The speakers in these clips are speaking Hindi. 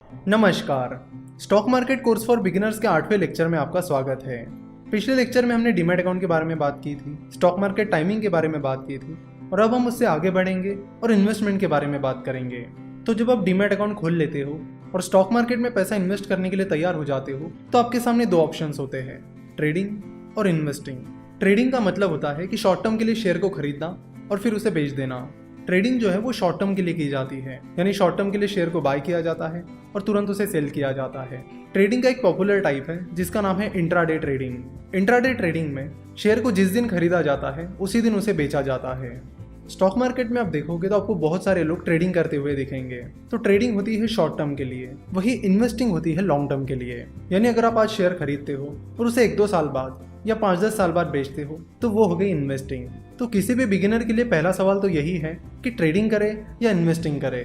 नमस्कार। Stock market course for beginners के 8वें लेक्चर में आपका स्वागत है। पिछले लेक्चर में हमने डीमैट अकाउंट के बारे में बात की थी, स्टॉक मार्केट टाइमिंग के बारे में बात की थी और अब हम उससे आगे बढ़ेंगे और इन्वेस्टमेंट के बारे में बात करेंगे। तो जब आप डीमैट अकाउंट खोल लेते हो और स्टॉक मार्केट में पैसा इन्वेस्ट करने के लिए तैयार हो जाते हो तो आपके सामने दो ऑप्शंस होते हैं, ट्रेडिंग और इन्वेस्टिंग। ट्रेडिंग का मतलब होता है कि शॉर्ट टर्म के लिए शेयर को खरीदना और फिर उसे बेच देना। ट्रेडिंग जो है वो शॉर्ट टर्म के लिए की जाती है, यानी शॉर्ट टर्म के लिए शेयर को बाय किया जाता है और तुरंत उसे सेल किया जाता है। ट्रेडिंग का एक पॉपुलर टाइप है जिसका नाम है इंट्राडे ट्रेडिंग। इंट्राडे ट्रेडिंग में शेयर को जिस दिन खरीदा जाता है उसी दिन उसे बेचा जाता है। स्टॉक मार्केट में आप देखोगे तो आपको बहुत सारे लोग ट्रेडिंग करते हुए दिखेंगे। तो ट्रेडिंग होती है शॉर्ट टर्म के लिए, वही इन्वेस्टिंग होती है लॉन्ग टर्म के लिए। यानी अगर आप आज शेयर खरीदते हो और उसे 1-2 साल बाद या 5-10 साल बाद बेचते हो तो वो हो गई इन्वेस्टिंग। तो किसी भी बिगिनर के लिए पहला सवाल तो यही है कि ट्रेडिंग करे या इन्वेस्टिंग करे।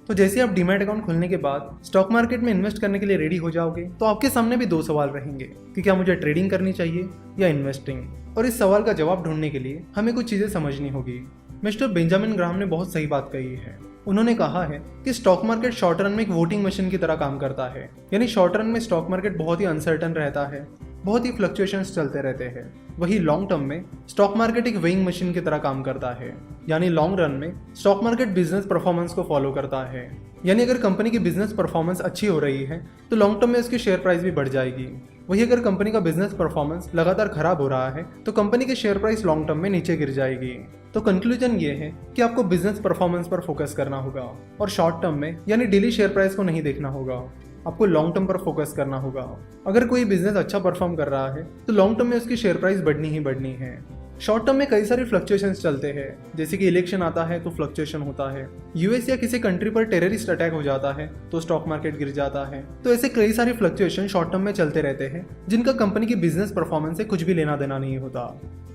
तो जैसे आप डीमैट अकाउंट खोलने के बाद स्टॉक मार्केट में इन्वेस्ट करने के लिए रेडी हो जाओगे तो आपके सामने भी दो सवाल रहेंगे कि क्या मुझे ट्रेडिंग करनी चाहिए या इन्वेस्टिंग। और इस सवाल का जवाब ढूंढने के लिए हमें कुछ चीजें समझनी होगी। मिस्टर बेंजामिन ग्राहम ने बहुत सही बात कही है। उन्होंने कहा है कि स्टॉक मार्केट शॉर्ट रन में एक वोटिंग मशीन की तरह काम करता है। यानी शॉर्ट रन में स्टॉक मार्केट बहुत ही अनसर्टन रहता है, बहुत ही फ्लक्चुएशंस चलते रहते हैं। वही लॉन्ग टर्म में स्टॉक मार्केट एक वेइंग मशीन की तरह काम करता है। यानी लॉन्ग रन में स्टॉक मार्केट बिजनेस परफॉर्मेंस को फॉलो करता है। यानी अगर कंपनी की बिजनेस परफॉर्मेंस अच्छी हो रही है तो लॉन्ग टर्म में उसकी शेयर प्राइस भी बढ़ जाएगी। वही अगर कंपनी का बिजनेस परफॉर्मेंस लगातार खराब हो रहा है तो कंपनी की शेयर प्राइस लॉन्ग टर्म में नीचे गिर जाएगी। तो कंक्लूजन ये है कि आपको बिजनेस परफॉर्मेंस पर फोकस करना होगा और शॉर्ट टर्म में यानी डेली शेयर प्राइस को नहीं देखना होगा। आपको लॉन्ग टर्म पर फोकस करना होगा। अगर कोई बिजनेस अच्छा परफॉर्म कर रहा है तो लॉन्ग टर्म में उसकी शेयर प्राइस बढ़नी ही बढ़नी है। शॉर्ट टर्म में कई सारे फ्लक्चुएशंस चलते हैं, जैसे कि इलेक्शन आता है तो फ्लक्चुएशन होता है, यूएस या किसी कंट्री पर टेररिस्ट अटैक हो जाता है तो स्टॉक मार्केट गिर जाता है। तो ऐसे कई सारे फ्लक्चुएशन शॉर्ट टर्म में चलते रहते हैं जिनका कंपनी की बिजनेस परफॉर्मेंस से कुछ भी लेना देना नहीं होता।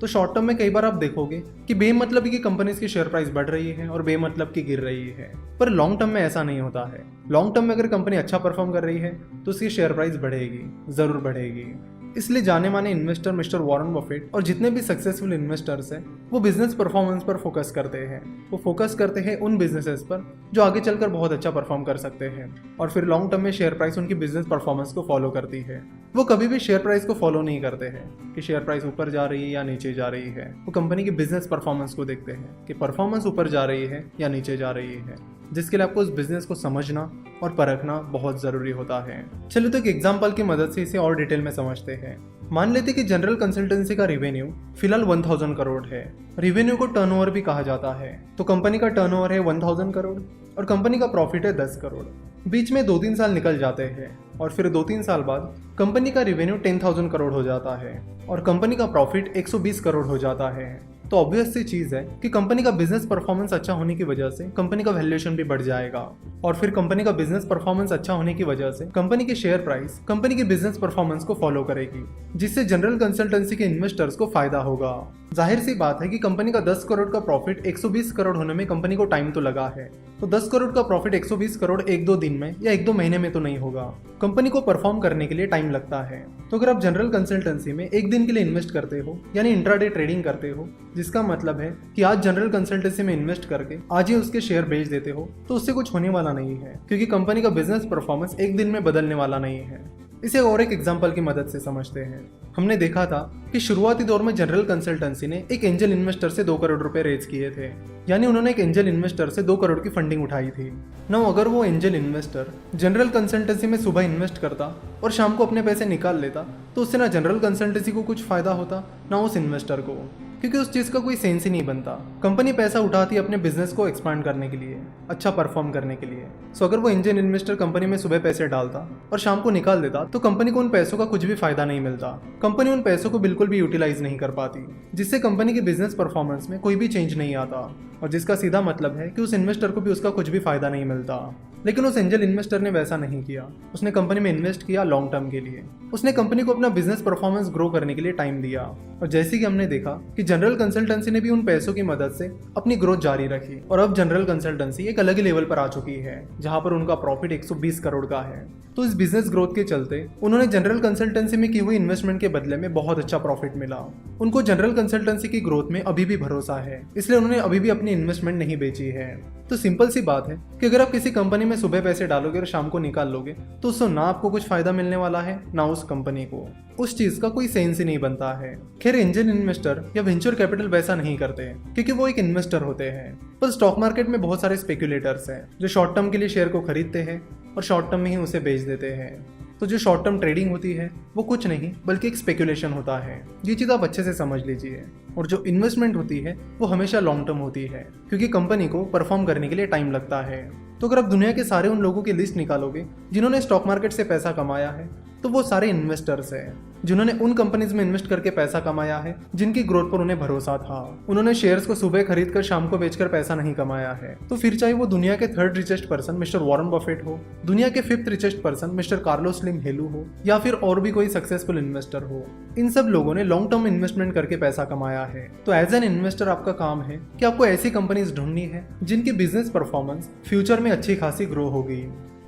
तो शॉर्ट टर्म में कई बार आप देखोगे कि बेमतलब की कंपनीज की शेयर प्राइस बढ़ रही है और बेमतलब की गिर रही है, पर लॉन्ग टर्म में ऐसा नहीं होता है। लॉन्ग टर्म में अगर कंपनी अच्छा परफॉर्म कर रही है तो उसकी शेयर प्राइस बढ़ेगी, जरूर बढ़ेगी। इसलिए जाने माने इन्वेस्टर मिस्टर वॉरेन बफेट और जितने भी सक्सेसफुल इन्वेस्टर्स हैं वो बिजनेस परफॉर्मेंस पर फोकस करते हैं। वो फोकस करते हैं उन बिजनेसेस पर जो आगे चलकर बहुत अच्छा परफॉर्म कर सकते हैं और फिर लॉन्ग टर्म में शेयर प्राइस उनकी बिजनेस परफॉर्मेंस को फॉलो करती है। वो कभी भी शेयर प्राइस को फॉलो नहीं करते हैं कि शेयर प्राइस ऊपर जा रही है या नीचे जा रही है। वो कंपनी की बिजनेस परफॉर्मेंस को देखते हैं कि परफॉर्मेंस ऊपर जा रही है या नीचे जा रही है, जिसके लिए आपको उस बिजनेस को समझना और परखना बहुत जरूरी होता है। चलो तो एक एग्जांपल की मदद से इसे और डिटेल में समझते हैं। मान लेते कि जनरल कंसल्टेंसी का रेवेन्यू फिलहाल 1000 करोड़ है। रेवेन्यू को टर्नओवर भी कहा जाता है। तो कंपनी का टर्नओवर है 1000 करोड़ और कंपनी का प्रॉफिट है 10 करोड़। बीच में 2-3 साल निकल जाते हैं और फिर 2-3 साल बाद कंपनी का रेवेन्यू 10,000 करोड़ हो जाता है और कंपनी का प्रॉफिट 120 करोड़ हो जाता है। तो ऑब्वियस सी चीज है कि कंपनी का बिजनेस परफॉर्मेंस अच्छा होने की वजह से कंपनी का वैल्यूएशन भी बढ़ जाएगा और फिर कंपनी का बिजनेस परफॉर्मेंस अच्छा होने की वजह से कंपनी की शेयर प्राइस कंपनी के बिजनेस परफॉर्मेंस को फॉलो करेगी, जिससे जनरल कंसल्टेंसी के इन्वेस्टर्स को फायदा होगा। जाहिर सी बात है कि कंपनी का 10 करोड़ का प्रॉफिट 120 करोड़ होने में कंपनी को टाइम तो लगा है। तो 10 करोड़ का प्रॉफिट 120 करोड़ 1-2 दिन में या 1-2 महीने में तो नहीं होगा। कंपनी को परफॉर्म करने के लिए टाइम लगता है। तो अगर आप जनरल कंसल्टेंसी में एक दिन के लिए इन्वेस्ट करते हो यानी इंट्राडे ट्रेडिंग करते हो, जिसका मतलब है कि आज जनरल कंसल्टेंसी में इन्वेस्ट करके आज ही उसके शेयर बेच देते हो, तो उससे कुछ होने वाला नहीं है, क्योंकि कंपनी का बिजनेस परफॉर्मेंस एक दिन में बदलने वाला नहीं है। इसे और एक एग्जांपल की मदद से समझते हैं। हमने देखा था कि शुरुआती दौर में जनरल कंसल्टेंसी ने एक एंजल इन्वेस्टर से 2 करोड़ रुपए रेज किए थे। यानी उन्होंने एक एंजल इन्वेस्टर से 2 करोड़ की फंडिंग उठाई थी। ना अगर वो एंजल इन्वेस्टर जनरल कंसल्टेंसी में सुबह इन्वेस्ट करता और शाम को अपने पैसे निकाल लेता तो उससे ना जनरल कंसल्टेंसी को कुछ फायदा होता ना उस इन्वेस्टर को, क्योंकि उस चीज़ का कोई सेंस ही नहीं बनता। कंपनी पैसा उठाती है अपने बिजनेस को एक्सपांड करने के लिए, अच्छा परफॉर्म करने के लिए। सो अगर वो एंजल इन्वेस्टर कंपनी में सुबह पैसे डालता और शाम को निकाल देता तो कंपनी को उन पैसों का कुछ भी फायदा नहीं मिलता। कंपनी उन पैसों को बिल्कुल भी यूटिलाइज नहीं कर पाती, जिससे कंपनी के बिजनेस परफॉर्मेंस में कोई भी चेंज नहीं आता और जिसका सीधा मतलब है कि उस इन्वेस्टर को भी उसका कुछ भी फायदा नहीं मिलता। लेकिन उस एंजल इन्वेस्टर ने वैसा नहीं किया। उसने कंपनी में इन्वेस्ट किया लॉन्ग टर्म के लिए। उसने कंपनी को अपना बिजनेस परफॉर्मेंस ग्रो करने के लिए टाइम दिया और जैसे कि हमने देखा कि जनरल कंसल्टेंसी ने भी उन पैसों की मदद से अपनी ग्रोथ जारी रखी और अब जनरल कंसल्टेंसी एक अलग ही लेवल पर आ चुकी है जहां पर उनका प्रॉफिट 120 करोड़ का है। तो इस बिजनेस ग्रोथ के चलते उन्होंने जनरल कंसल्टेंसी में की हुई इन्वेस्टमेंट के बदले में बहुत अच्छा प्रॉफिट मिला। उनको जनरल कंसल्टेंसी की ग्रोथ में अभी भी भरोसा है, इसलिए उन्होंने अभी भी अपनी इन्वेस्टमेंट नहीं बेची है। तो सिंपल सी बात है कि अगर आप किसी कंपनी में में सुबह पैसे डालोगे और शाम को निकाल लोगे तो उससे ना आपको कुछ फायदा मिलने वाला है ना उस कंपनी को। उस चीज का कोई सेंस ही नहीं बनता है। खैर एंजल इन्वेस्टर या वेंचर कैपिटल वैसा नहीं करते क्योंकि वो एक इन्वेस्टर होते हैं। पर स्टॉक मार्केट में बहुत सारे स्पेक्यूलेटर्स हैं जो शॉर्ट टर्म के लिए शेयर को खरीदते हैं और शॉर्ट टर्म में ही उसे बेच देते हैं। तो जो शॉर्ट टर्म ट्रेडिंग होती है वो कुछ नहीं बल्कि एक स्पेकुलेशन होता है। ये चीज़ आप अच्छे से समझ लीजिए। और जो इन्वेस्टमेंट होती है वो हमेशा लॉन्ग टर्म होती है क्योंकि कंपनी को परफॉर्म करने के लिए टाइम लगता है। तो अगर आप दुनिया के सारे उन लोगों की लिस्ट निकालोगे जिन्होंने स्टॉक मार्केट से पैसा कमाया है तो वो सारे इन्वेस्टर्स हैं जिन्होंने उन कंपनीज में इन्वेस्ट करके पैसा कमाया है जिनकी ग्रोथ पर उन्हें भरोसा था। उन्होंने शेयर्स को सुबह खरीद कर शाम को बेचकर पैसा नहीं कमाया है। तो फिर चाहे वो दुनिया के 3rd richest person mister Warren Buffett हो, दुनिया के 5th richest person mister Carlos Slim Helu हो या फिर और भी कोई सक्सेसफुल इन्वेस्टर हो, इन सब लोगों ने लॉन्ग टर्म इन्वेस्टमेंट करके पैसा कमाया है। तो एज एन इन्वेस्टर आपका काम है कि आपको ऐसी कंपनीज ढूंढनी है जिनकी बिजनेस परफॉर्मेंस फ्यूचर में अच्छी खासी ग्रो होगी।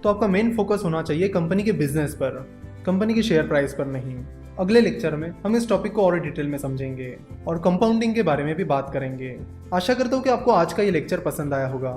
तो आपका मेन फोकस होना चाहिए कंपनी के बिजनेस पर, कंपनी की शेयर प्राइस पर नहीं। अगले लेक्चर में हम इस टॉपिक को और डिटेल में समझेंगे और कंपाउंडिंग के बारे में भी बात करेंगे। आशा करता हूँ कि आपको आज का ये लेक्चर पसंद आया होगा।